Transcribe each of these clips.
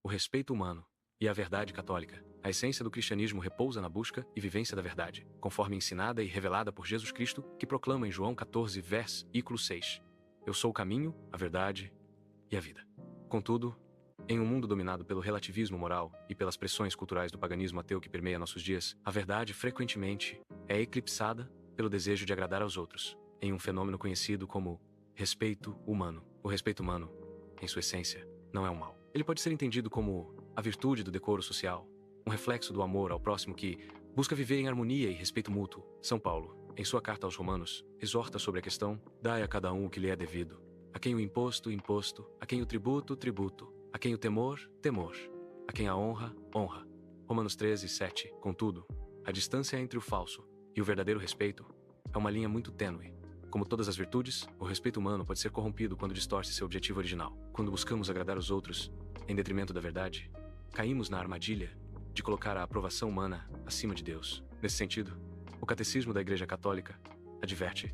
o respeito humano e a verdade católica. A essência do cristianismo repousa na busca e vivência da verdade, conforme ensinada e revelada por Jesus Cristo, que proclama em João 14, versículo 6. Eu sou o caminho, a verdade e a vida. Contudo, em um mundo dominado pelo relativismo moral e pelas pressões culturais do paganismo ateu que permeia nossos dias, a verdade frequentemente é eclipsada pelo desejo de agradar aos outros, em um fenômeno conhecido como respeito humano. O respeito humano, em sua essência, não é um mal. Ele pode ser entendido como a virtude do decoro social, um reflexo do amor ao próximo que busca viver em harmonia e respeito mútuo. São Paulo, em sua carta aos Romanos, exorta sobre a questão: dai a cada um o que lhe é devido, a quem o imposto, imposto, a quem o tributo, tributo, a quem o temor, temor, a quem a honra, honra. Romanos 13, 7. Contudo, a distância entre o falso e o verdadeiro respeito é uma linha muito tênue. Como todas as virtudes, o respeito humano pode ser corrompido quando distorce seu objetivo original. Quando buscamos agradar os outros, em detrimento da verdade, caímos na armadilha de colocar a aprovação humana acima de Deus. Nesse sentido, o Catecismo da Igreja Católica adverte: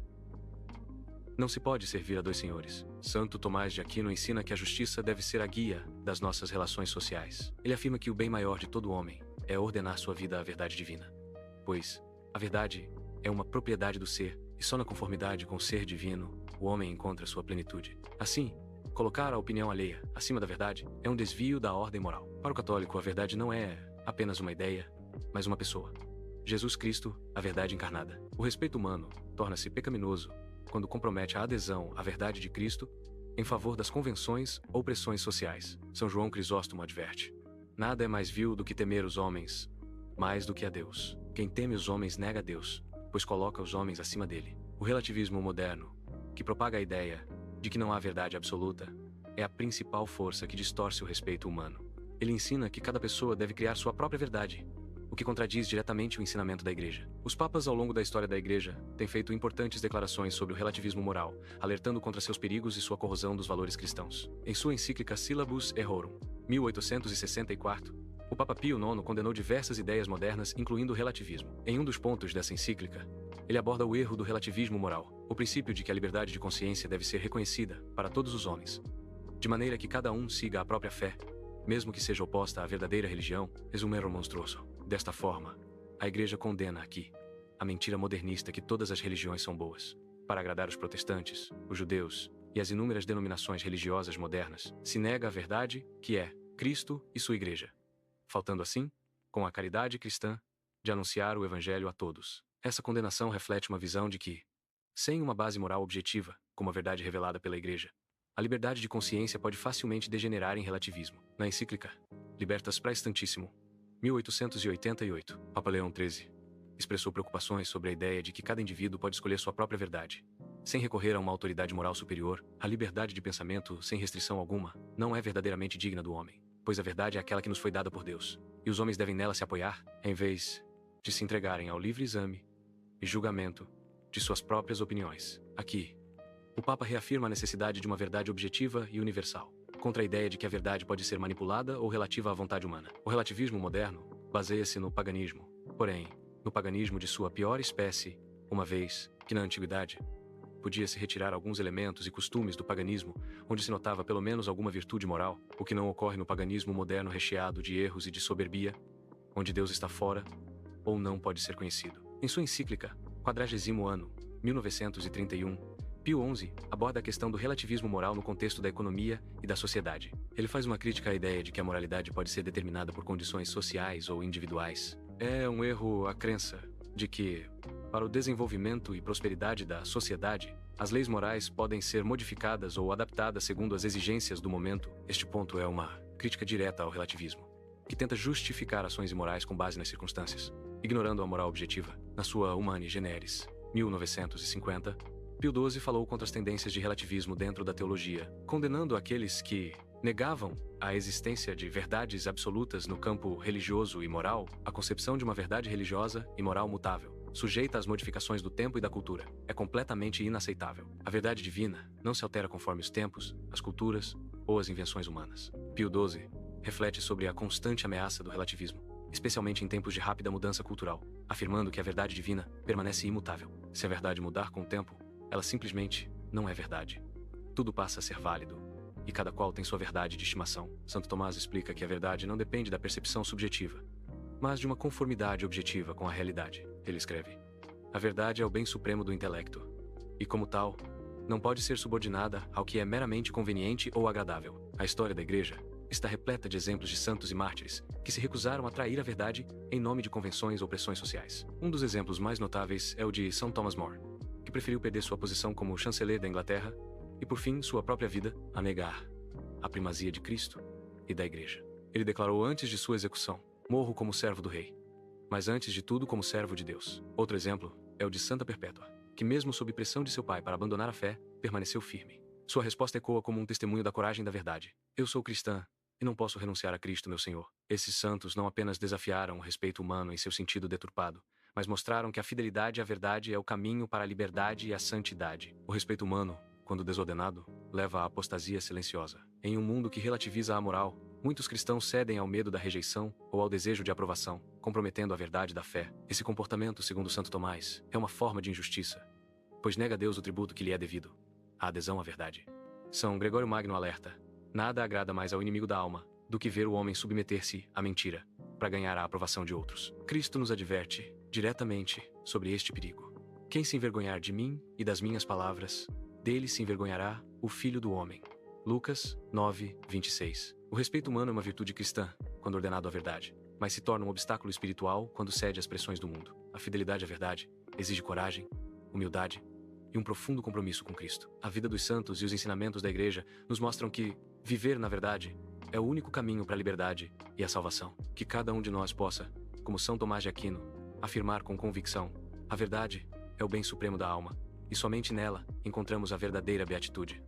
não se pode servir a dois senhores. Santo Tomás de Aquino ensina que a justiça deve ser a guia das nossas relações sociais. Ele afirma que o bem maior de todo homem é ordenar sua vida à verdade divina, pois a verdade é uma propriedade do ser, e só na conformidade com o ser divino o homem encontra sua plenitude. Assim, colocar a opinião alheia acima da verdade é um desvio da ordem moral. Para o católico, a verdade não é apenas uma ideia, mas uma pessoa. Jesus Cristo, a verdade encarnada. O respeito humano torna-se pecaminoso quando compromete a adesão à verdade de Cristo em favor das convenções ou pressões sociais. São João Crisóstomo adverte: nada é mais vil do que temer os homens, mais do que a Deus. Quem teme os homens nega a Deus, pois coloca os homens acima dele. O relativismo moderno, que propaga a ideia de que não há verdade absoluta, é a principal força que distorce o respeito humano. Ele ensina que cada pessoa deve criar sua própria verdade, o que contradiz diretamente o ensinamento da Igreja. Os papas ao longo da história da Igreja têm feito importantes declarações sobre o relativismo moral, alertando contra seus perigos e sua corrosão dos valores cristãos. Em sua encíclica Syllabus Errorum, 1864, o Papa Pio IX condenou diversas ideias modernas, incluindo o relativismo. Em um dos pontos dessa encíclica, ele aborda o erro do relativismo moral, o princípio de que a liberdade de consciência deve ser reconhecida para todos os homens, de maneira que cada um siga a própria fé, mesmo que seja oposta à verdadeira religião. É um erro monstruoso. Desta forma, a Igreja condena aqui a mentira modernista que todas as religiões são boas. Para agradar os protestantes, os judeus e as inúmeras denominações religiosas modernas, se nega a verdade, que é Cristo e sua Igreja, faltando assim, com a caridade cristã, de anunciar o Evangelho a todos. Essa condenação reflete uma visão de que, sem uma base moral objetiva, como a verdade revelada pela Igreja, a liberdade de consciência pode facilmente degenerar em relativismo. Na encíclica Libertas Praestantissimo, 1888, Papa Leão XIII expressou preocupações sobre a ideia de que cada indivíduo pode escolher sua própria verdade, sem recorrer a uma autoridade moral superior. A liberdade de pensamento, sem restrição alguma, não é verdadeiramente digna do homem, pois a verdade é aquela que nos foi dada por Deus, e os homens devem nela se apoiar, em vez de se entregarem ao livre exame e julgamento de suas próprias opiniões. Aqui, o Papa reafirma a necessidade de uma verdade objetiva e universal, contra a ideia de que a verdade pode ser manipulada ou relativa à vontade humana. O relativismo moderno baseia-se no paganismo, porém, no paganismo de sua pior espécie, uma vez que na antiguidade podia-se retirar alguns elementos e costumes do paganismo, onde se notava pelo menos alguma virtude moral, o que não ocorre no paganismo moderno recheado de erros e de soberbia, onde Deus está fora ou não pode ser conhecido. Em sua encíclica, 40º ano, 1931, Pio XI aborda a questão do relativismo moral no contexto da economia e da sociedade. Ele faz uma crítica à ideia de que a moralidade pode ser determinada por condições sociais ou individuais. É um erro a crença de que, para o desenvolvimento e prosperidade da sociedade, as leis morais podem ser modificadas ou adaptadas segundo as exigências do momento. Este ponto é uma crítica direta ao relativismo, que tenta justificar ações imorais com base nas circunstâncias, ignorando a moral objetiva. Na sua Humani Generis, 1950, Pio XII falou contra as tendências de relativismo dentro da teologia, condenando aqueles que negavam a existência de verdades absolutas no campo religioso e moral. A concepção de uma verdade religiosa e moral mutável, sujeita às modificações do tempo e da cultura, é completamente inaceitável. A verdade divina não se altera conforme os tempos, as culturas ou as invenções humanas. Pio XII reflete sobre a constante ameaça do relativismo, especialmente em tempos de rápida mudança cultural, afirmando que a verdade divina permanece imutável. Se a verdade mudar com o tempo, ela simplesmente não é verdade. Tudo passa a ser válido e cada qual tem sua verdade de estimação. Santo Tomás explica que a verdade não depende da percepção subjetiva, mas de uma conformidade objetiva com a realidade. Ele escreve: a verdade é o bem supremo do intelecto, e como tal, não pode ser subordinada ao que é meramente conveniente ou agradável. A história da Igreja está repleta de exemplos de santos e mártires que se recusaram a trair a verdade em nome de convenções ou pressões sociais. Um dos exemplos mais notáveis é o de São Thomas More, que preferiu perder sua posição como chanceler da Inglaterra e, por fim, sua própria vida a negar a primazia de Cristo e da Igreja. Ele declarou antes de sua execução: morro como servo do rei, mas antes de tudo como servo de Deus. Outro exemplo é o de Santa Perpétua, que mesmo sob pressão de seu pai para abandonar a fé, permaneceu firme. Sua resposta ecoa como um testemunho da coragem da verdade: eu sou cristã e não posso renunciar a Cristo, meu Senhor. Esses santos não apenas desafiaram o respeito humano em seu sentido deturpado, mas mostraram que a fidelidade à verdade é o caminho para a liberdade e a santidade. O respeito humano, quando desordenado, leva à apostasia silenciosa. Em um mundo que relativiza a moral, muitos cristãos cedem ao medo da rejeição ou ao desejo de aprovação, comprometendo a verdade da fé. Esse comportamento, segundo Santo Tomás, é uma forma de injustiça, pois nega a Deus o tributo que lhe é devido: a adesão à verdade. São Gregório Magno alerta: nada agrada mais ao inimigo da alma do que ver o homem submeter-se à mentira para ganhar a aprovação de outros. Cristo nos adverte diretamente sobre este perigo: quem se envergonhar de mim e das minhas palavras, dele se envergonhará o Filho do Homem. Lucas 9:26. O respeito humano é uma virtude cristã, quando ordenado à verdade, mas se torna um obstáculo espiritual quando cede às pressões do mundo. A fidelidade à verdade exige coragem, humildade e um profundo compromisso com Cristo. A vida dos santos e os ensinamentos da Igreja nos mostram que viver na verdade é o único caminho para a liberdade e a salvação. Que cada um de nós possa, como São Tomás de Aquino, afirmar com convicção: a verdade é o bem supremo da alma, e somente nela encontramos a verdadeira beatitude.